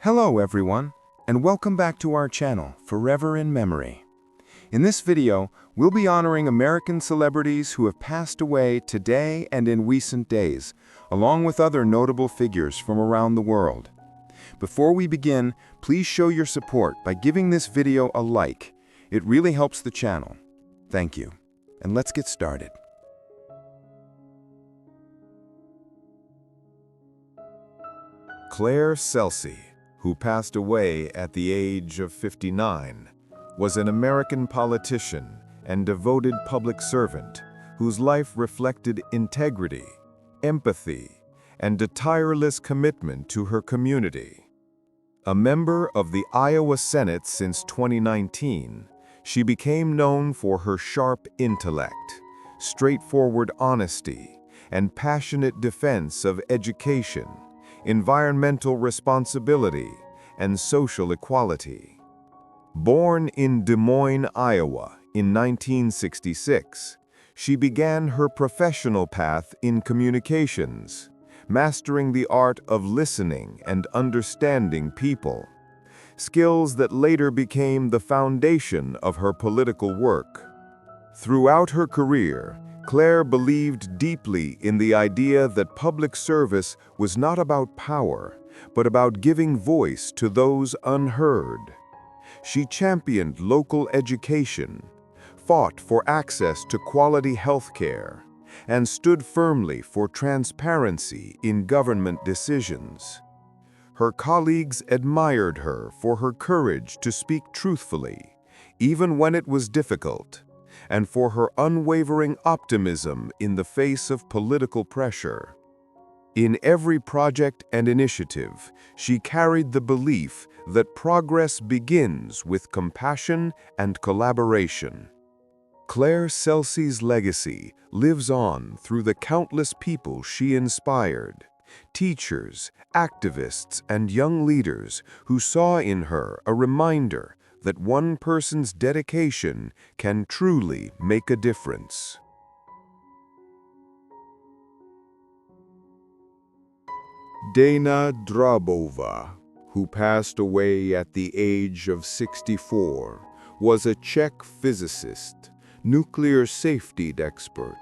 Hello everyone, and welcome back to our channel, Forever in Memory. In this video, we'll be honoring American celebrities who have passed away today and in recent days, along with other notable figures from around the world. Before we begin, please show your support by giving this video a like. It really helps the channel. Thank you. And let's get started. Claire Celsey, who passed away at the age of 59, was an American politician and devoted public servant whose life reflected integrity, empathy, and a tireless commitment to her community. A member of the Iowa Senate since 2019, she became known for her sharp intellect, straightforward honesty, and passionate defense of education, environmental responsibility, and social equality. Born in Des Moines, Iowa, in 1966, she began her professional path in communications, mastering the art of listening and understanding people, skills that later became the foundation of her political work. Throughout her career, Claire believed deeply in the idea that public service was not about power, but about giving voice to those unheard. She championed local education, fought for access to quality health care, and stood firmly for transparency in government decisions. Her colleagues admired her for her courage to speak truthfully, even when it was difficult, and for her unwavering optimism in the face of political pressure. In every project and initiative, she carried the belief that progress begins with compassion and collaboration. Claire Celsey's legacy lives on through the countless people she inspired, teachers, activists, and young leaders who saw in her a reminder that one person's dedication can truly make a difference. Dana Drabova, who passed away at the age of 64, was a Czech physicist, nuclear safety expert,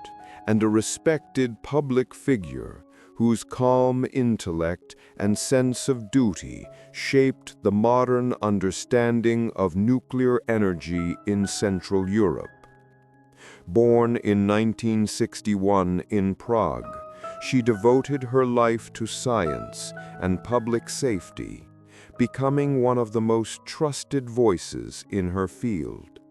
and a respected public figure whose calm intellect and sense of duty shaped the modern understanding of nuclear energy in Central Europe. Born in 1961 in Prague, she devoted her life to science and public safety, becoming one of the most trusted voices in her field.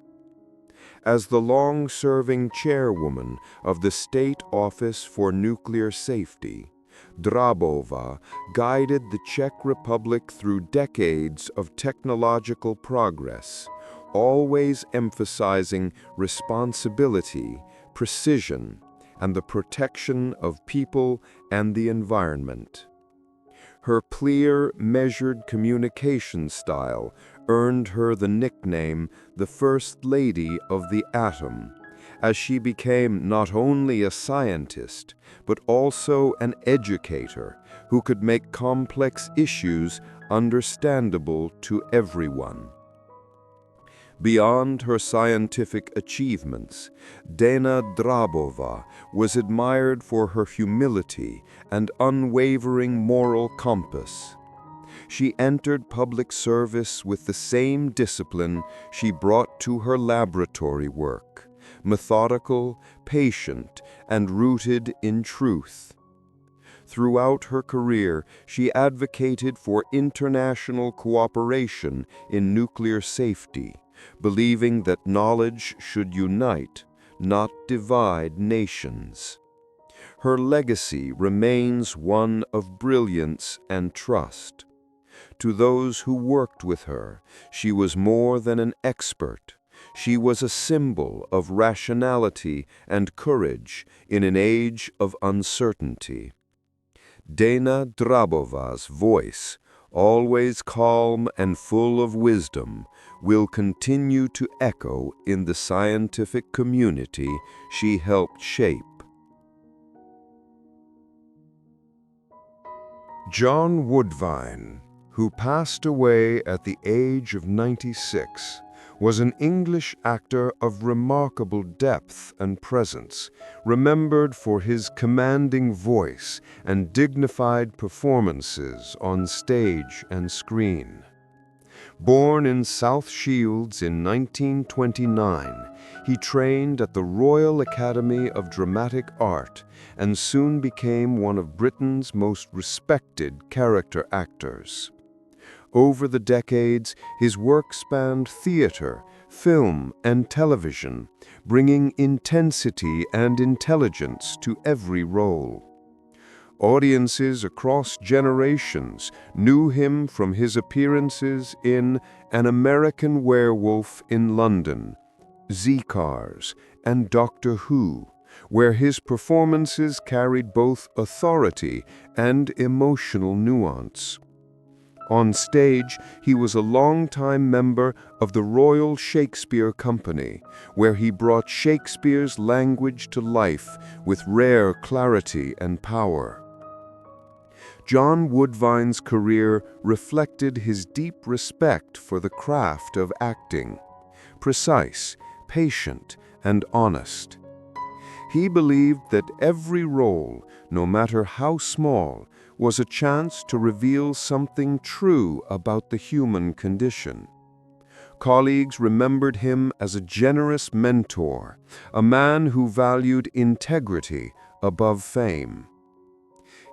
As the long-serving chairwoman of the State Office for Nuclear Safety, Drabova guided the Czech Republic through decades of technological progress, always emphasizing responsibility, precision, and the protection of people and the environment. Her clear, measured communication style earned her the nickname the First Lady of the Atom, as she became not only a scientist, but also an educator who could make complex issues understandable to everyone. Beyond her scientific achievements, Dana Drabova was admired for her humility and unwavering moral compass. She entered public service with the same discipline she brought to her laboratory work, methodical, patient, and rooted in truth. Throughout her career, she advocated for international cooperation in nuclear safety, believing that knowledge should unite, not divide nations. Her legacy remains one of brilliance and trust. To those who worked with her, she was more than an expert. She was a symbol of rationality and courage in an age of uncertainty. Dana Drabova's voice, always calm and full of wisdom, will continue to echo in the scientific community she helped shape. John Woodvine, who passed away at the age of 96, was an English actor of remarkable depth and presence, remembered for his commanding voice and dignified performances on stage and screen. Born in South Shields in 1929, he trained at the Royal Academy of Dramatic Art and soon became one of Britain's most respected character actors. Over the decades, his work spanned theater, film, and television, bringing intensity and intelligence to every role. Audiences across generations knew him from his appearances in An American Werewolf in London, Z-Cars, and Doctor Who, where his performances carried both authority and emotional nuance. On stage, he was a longtime member of the Royal Shakespeare Company, where he brought Shakespeare's language to life with rare clarity and power. John Woodvine's career reflected his deep respect for the craft of acting, precise, patient, and honest. He believed that every role, no matter how small, was a chance to reveal something true about the human condition. Colleagues remembered him as a generous mentor, a man who valued integrity above fame.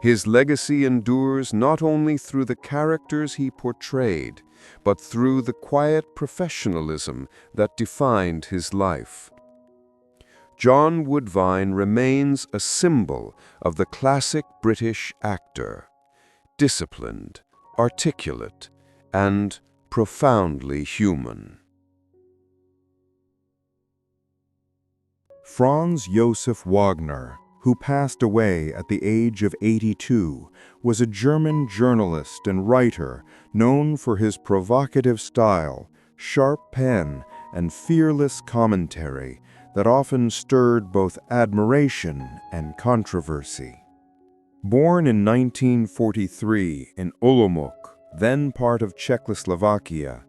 His legacy endures not only through the characters he portrayed, but through the quiet professionalism that defined his life. John Woodvine remains a symbol of the classic British actor, disciplined, articulate, and profoundly human. Franz Josef Wagner, who passed away at the age of 82, was a German journalist and writer known for his provocative style, sharp pen, and fearless commentary that often stirred both admiration and controversy. Born in 1943 in Olomouc, then part of Czechoslovakia,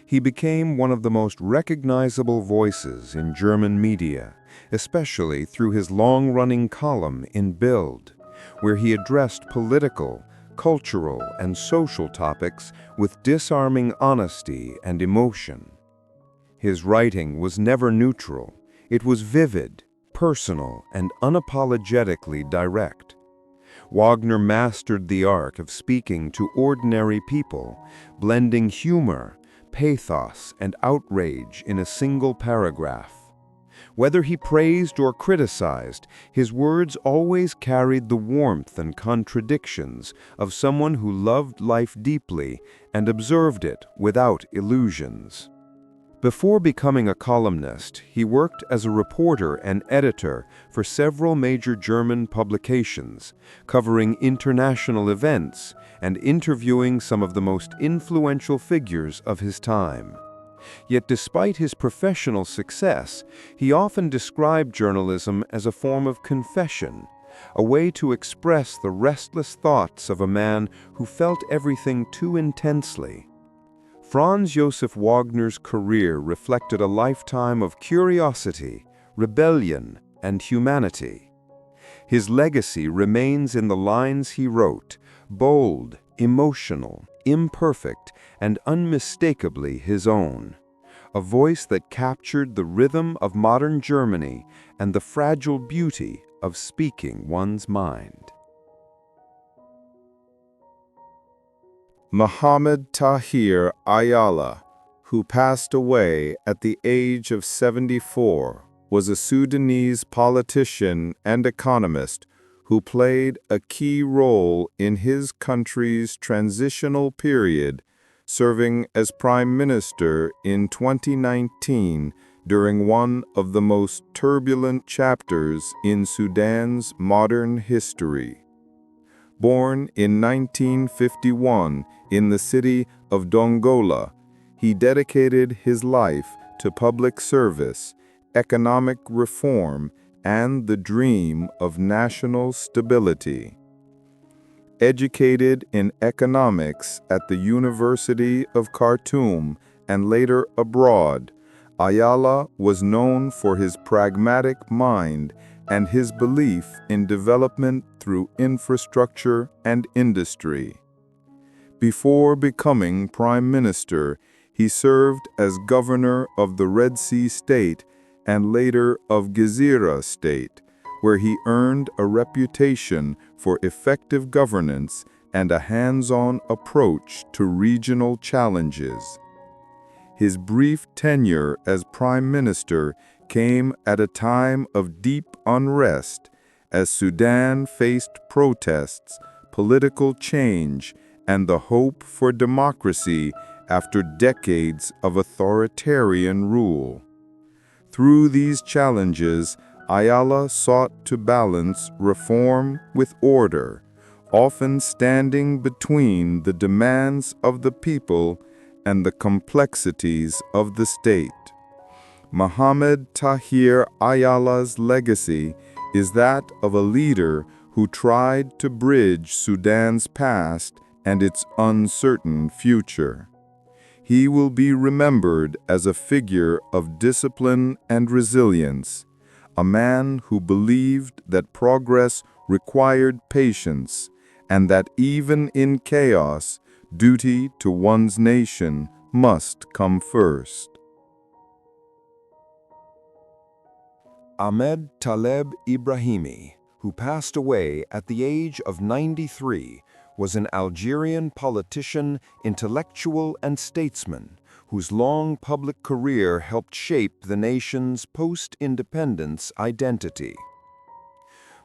he became one of the most recognizable voices in German media, especially through his long-running column in Bild, where he addressed political, cultural, and social topics with disarming honesty and emotion. His writing was never neutral. It was vivid, personal, and unapologetically direct. Wagner mastered the art of speaking to ordinary people, blending humor, pathos, and outrage in a single paragraph. Whether he praised or criticized, his words always carried the warmth and contradictions of someone who loved life deeply and observed it without illusions. Before becoming a columnist, he worked as a reporter and editor for several major German publications, covering international events and interviewing some of the most influential figures of his time. Yet despite his professional success, he often described journalism as a form of confession, a way to express the restless thoughts of a man who felt everything too intensely. Franz Josef Wagner's career reflected a lifetime of curiosity, rebellion, and humanity. His legacy remains in the lines he wrote, bold, emotional, imperfect, and unmistakably his own. A voice that captured the rhythm of modern Germany and the fragile beauty of speaking one's mind. Muhammad Tahir Ayala, who passed away at the age of 74, was a Sudanese politician and economist who played a key role in his country's transitional period, serving as Prime Minister in 2019 during one of the most turbulent chapters in Sudan's modern history. Born in 1951 in the city of Dongola, he dedicated his life to public service, economic reform, and the dream of national stability. Educated in economics at the University of Khartoum and later abroad, Ayala was known for his pragmatic mind and his belief in development through infrastructure and industry. Before becoming prime minister, he served as governor of the Red Sea State and later of Gezira State, where he earned a reputation for effective governance and a hands-on approach to regional challenges. His brief tenure as prime minister came at a time of deep unrest as Sudan faced protests, political change, and the hope for democracy after decades of authoritarian rule. Through these challenges, Ayala sought to balance reform with order, often standing between the demands of the people and the complexities of the state. Mohamed Tahir Ayala's legacy is that of a leader who tried to bridge Sudan's past and its uncertain future. He will be remembered as a figure of discipline and resilience, a man who believed that progress required patience and that even in chaos, duty to one's nation must come first. Ahmed Taleb Ibrahimi, who passed away at the age of 93, was an Algerian politician, intellectual, and statesman whose long public career helped shape the nation's post-independence identity.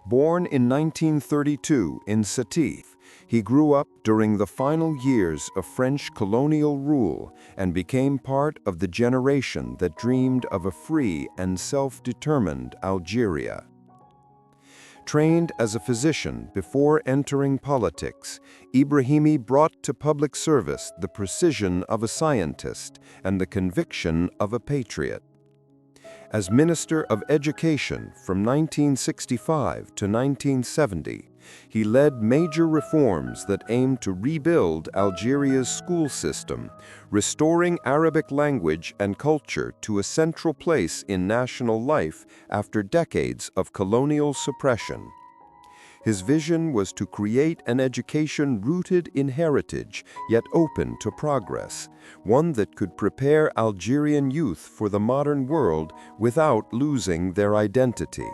Born in 1932 in Sétif, he grew up during the final years of French colonial rule and became part of the generation that dreamed of a free and self-determined Algeria. Trained as a physician before entering politics, Ibrahimi brought to public service the precision of a scientist and the conviction of a patriot. As Minister of Education from 1965 to 1970, he led major reforms that aimed to rebuild Algeria's school system, restoring Arabic language and culture to a central place in national life after decades of colonial suppression. His vision was to create an education rooted in heritage, yet open to progress, one that could prepare Algerian youth for the modern world without losing their identity.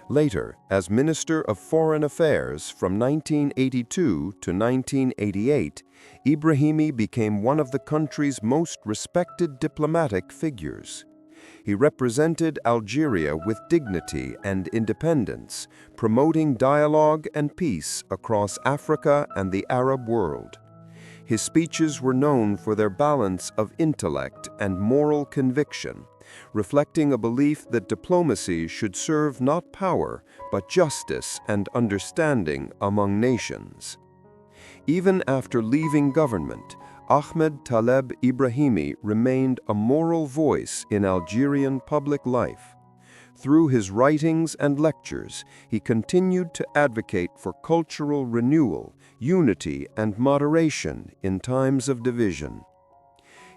Later, as Minister of Foreign Affairs from 1982 to 1988, Ibrahimi became one of the country's most respected diplomatic figures. He represented Algeria with dignity and independence, promoting dialogue and peace across Africa and the Arab world. His speeches were known for their balance of intellect and moral conviction, reflecting a belief that diplomacy should serve not power, but justice and understanding among nations. Even after leaving government, Ahmed Taleb Ibrahimi remained a moral voice in Algerian public life. Through his writings and lectures, he continued to advocate for cultural renewal, unity, and moderation in times of division.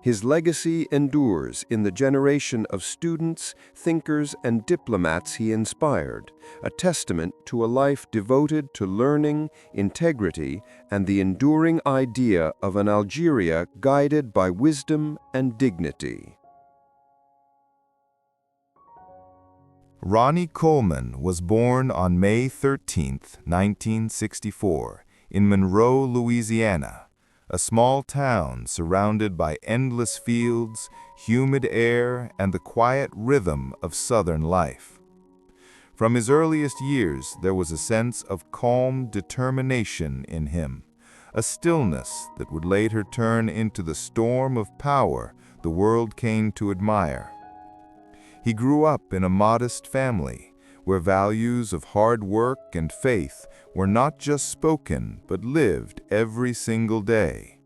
His legacy endures in the generation of students, thinkers, and diplomats he inspired, a testament to a life devoted to learning, integrity, and the enduring idea of an Algeria guided by wisdom and dignity. Ronnie Coleman was born on May 13, 1964, in Monroe, Louisiana, a small town surrounded by endless fields, humid air, and the quiet rhythm of Southern life. From his earliest years, there was a sense of calm determination in him, a stillness that would later turn into the storm of power the world came to admire. He grew up in a modest family, where values of hard work and faith were not just spoken but lived every single day.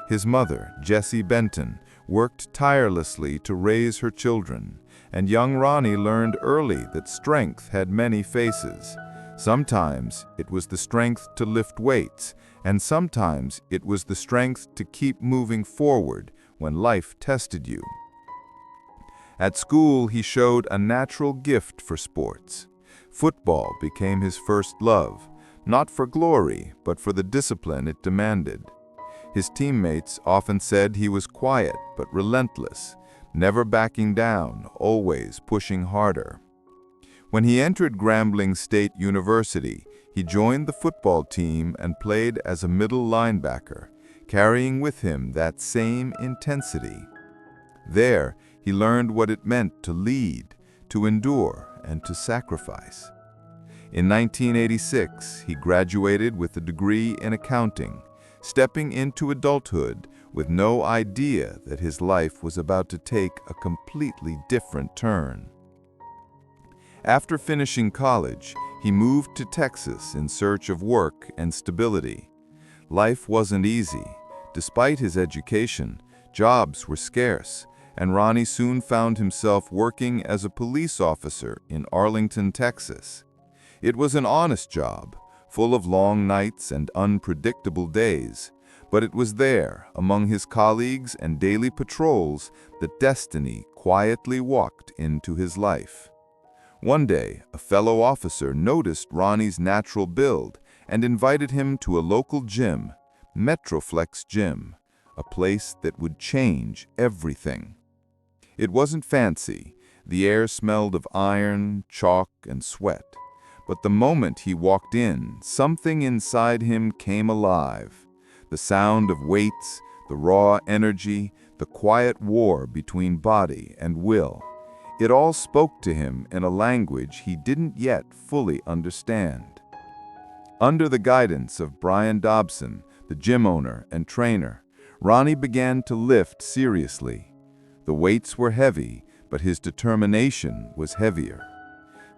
His mother, Jessie Benton, worked tirelessly to raise her children, and young Ronnie learned early that strength had many faces. Sometimes it was the strength to lift weights, and sometimes it was the strength to keep moving forward when life tested you. At school, he showed a natural gift for sports. Football became his first love, not for glory, but for the discipline it demanded. His teammates often said he was quiet but relentless, never backing down, always pushing harder. When he entered Grambling State University, he joined the football team and played as a middle linebacker, carrying with him that same intensity. There, he learned what it meant to lead, to endure, and to sacrifice. In 1986, he graduated with a degree in accounting, stepping into adulthood with no idea that his life was about to take a completely different turn. After finishing college, he moved to Texas in search of work and stability. Life wasn't easy. Despite his education, jobs were scarce, and Ronnie soon found himself working as a police officer in Arlington, Texas. It was an honest job, full of long nights and unpredictable days, but it was there, among his colleagues and daily patrols, that destiny quietly walked into his life. One day, a fellow officer noticed Ronnie's natural build and invited him to a local gym, Metroflex Gym, a place that would change everything. It wasn't fancy. The air smelled of iron, chalk, and sweat. But the moment he walked in, something inside him came alive. The sound of weights, the raw energy, the quiet war between body and will. It all spoke to him in a language he didn't yet fully understand. Under the guidance of Brian Dobson, the gym owner and trainer, Ronnie began to lift seriously. The weights were heavy, but his determination was heavier.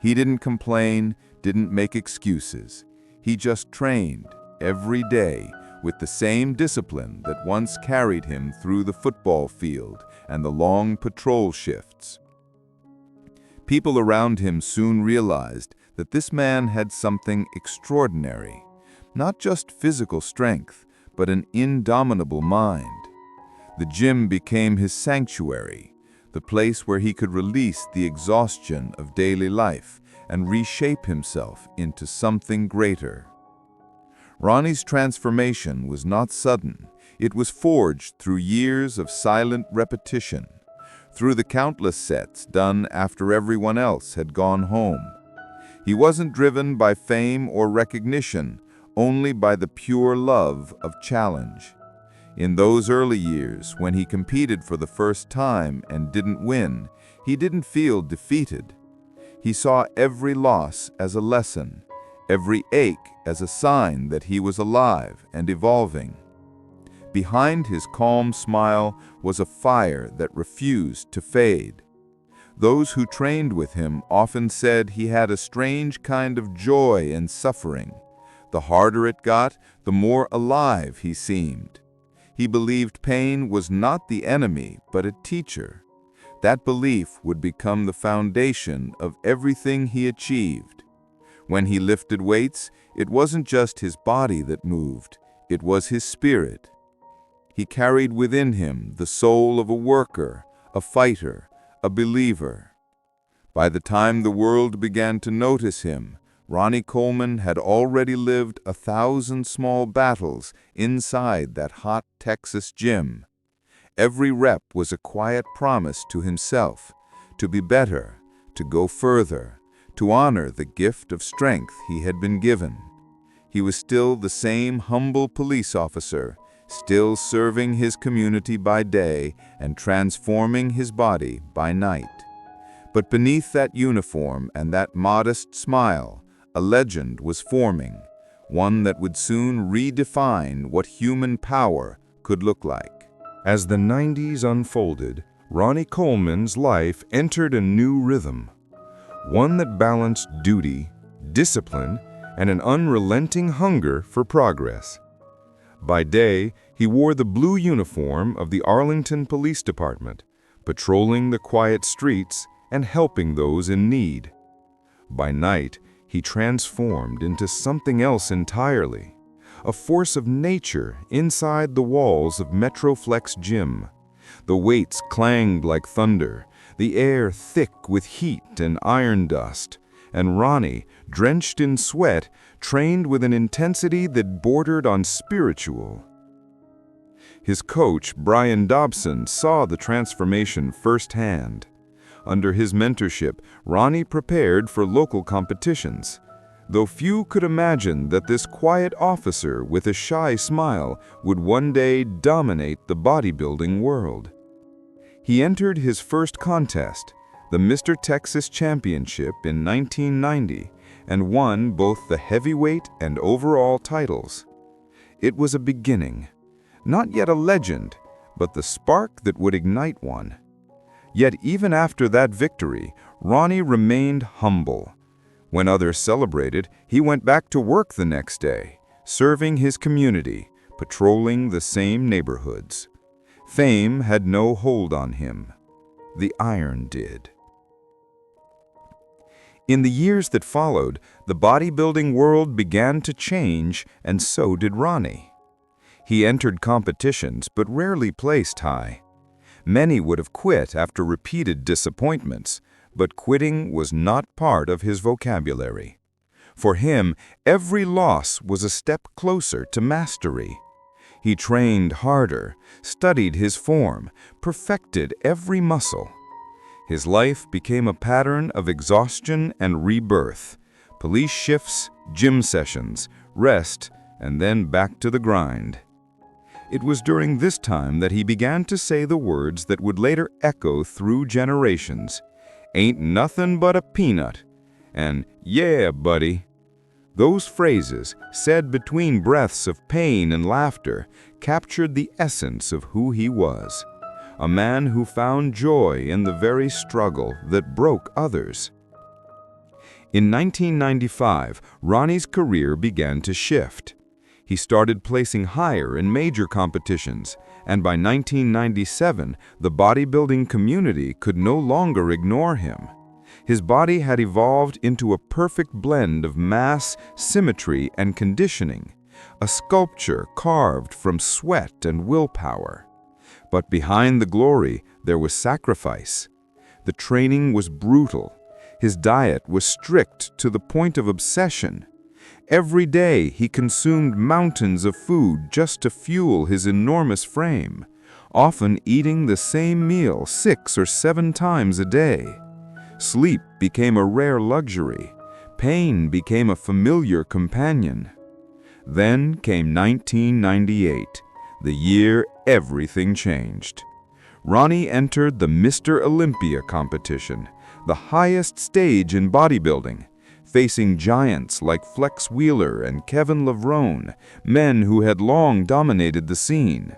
He didn't complain, didn't make excuses. He just trained every day with the same discipline that once carried him through the football field and the long patrol shifts. People around him soon realized that this man had something extraordinary, not just physical strength, but an indomitable mind. The gym became his sanctuary, the place where he could release the exhaustion of daily life and reshape himself into something greater. Ronnie's transformation was not sudden. It was forged through years of silent repetition, through the countless sets done after everyone else had gone home. He wasn't driven by fame or recognition, only by the pure love of challenge. In those early years, when he competed for the first time and didn't win, he didn't feel defeated. He saw every loss as a lesson, every ache as a sign that he was alive and evolving. Behind his calm smile was a fire that refused to fade. Those who trained with him often said he had a strange kind of joy in suffering. The harder it got, the more alive he seemed. He believed pain was not the enemy, but a teacher. That belief would become the foundation of everything he achieved. When he lifted weights, it wasn't just his body that moved, it was his spirit. He carried within him the soul of a worker, a fighter, a believer. By the time the world began to notice him, Ronnie Coleman had already lived 1,000 small battles inside that hot Texas gym. Every rep was a quiet promise to himself, to be better, to go further, to honor the gift of strength he had been given. He was still the same humble police officer, still serving his community by day and transforming his body by night. But beneath that uniform and that modest smile, a legend was forming, one that would soon redefine what human power could look like. As the 90s unfolded, Ronnie Coleman's life entered a new rhythm, one that balanced duty, discipline, and an unrelenting hunger for progress. By day, he wore the blue uniform of the Arlington Police Department, patrolling the quiet streets and helping those in need. By night, he transformed into something else entirely, a force of nature inside the walls of Metroflex Gym. The weights clanged like thunder, the air thick with heat and iron dust, and Ronnie, drenched in sweat, trained with an intensity that bordered on spiritual. His coach, Brian Dobson, saw the transformation firsthand. Under his mentorship, Ronnie prepared for local competitions, though few could imagine that this quiet officer with a shy smile would one day dominate the bodybuilding world. He entered his first contest, the Mr. Texas Championship in 1990, and won both the heavyweight and overall titles. It was a beginning, not yet a legend, but the spark that would ignite one. Yet even after that victory, Ronnie remained humble. When others celebrated, he went back to work the next day, serving his community, patrolling the same neighborhoods. Fame had no hold on him. The iron did. In the years that followed, the bodybuilding world began to change, and so did Ronnie. He entered competitions but rarely placed high. Many would have quit after repeated disappointments, but quitting was not part of his vocabulary. For him, every loss was a step closer to mastery. He trained harder, studied his form, perfected every muscle. His life became a pattern of exhaustion and rebirth, police shifts, gym sessions, rest, and then back to the grind. It was during this time that he began to say the words that would later echo through generations. "Ain't nothing but a peanut," and "Yeah, buddy." Those phrases, said between breaths of pain and laughter, captured the essence of who he was. A man who found joy in the very struggle that broke others. In 1995, Ronnie's career began to shift. He started placing higher in major competitions, and by 1997, the bodybuilding community could no longer ignore him. His body had evolved into a perfect blend of mass, symmetry, and conditioning, a sculpture carved from sweat and willpower. But behind the glory, there was sacrifice. The training was brutal. His diet was strict to the point of obsession. Every day, he consumed mountains of food just to fuel his enormous frame, often eating the same meal 6 or 7 times a day. Sleep became a rare luxury. Pain became a familiar companion. Then came 1998, the year everything changed. Ronnie entered the Mr. Olympia competition, the highest stage in bodybuilding, facing giants like Flex Wheeler and Kevin Levrone, men who had long dominated the scene.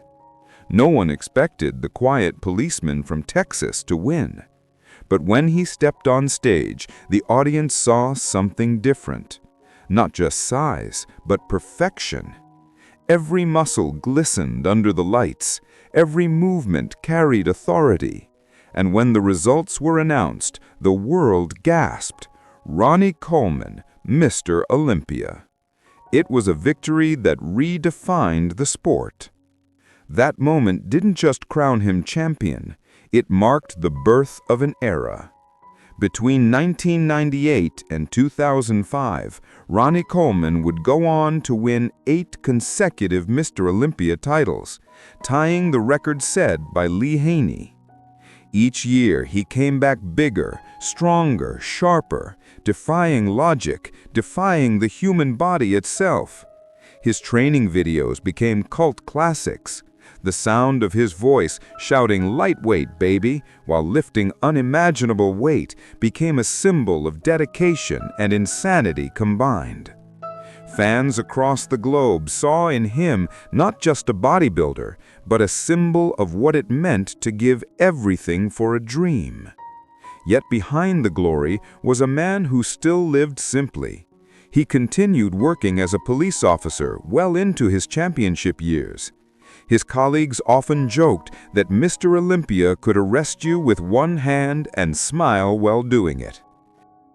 No one expected the quiet policeman from Texas to win. But when he stepped on stage, the audience saw something different. Not just size, but perfection. Every muscle glistened under the lights, every movement carried authority. And when the results were announced, the world gasped. Ronnie Coleman, Mr. Olympia. It was a victory that redefined the sport. That moment didn't just crown him champion, it marked the birth of an era. Between 1998 and 2005, Ronnie Coleman would go on to win 8 consecutive Mr. Olympia titles, tying the record set by Lee Haney. Each year, he came back bigger, stronger, sharper, defying logic, defying the human body itself. His training videos became cult classics. The sound of his voice shouting "lightweight, baby," while lifting unimaginable weight became a symbol of dedication and insanity combined. Fans across the globe saw in him not just a bodybuilder, but a symbol of what it meant to give everything for a dream. Yet behind the glory was a man who still lived simply. He continued working as a police officer well into his championship years. His colleagues often joked that Mr. Olympia could arrest you with one hand and smile while doing it.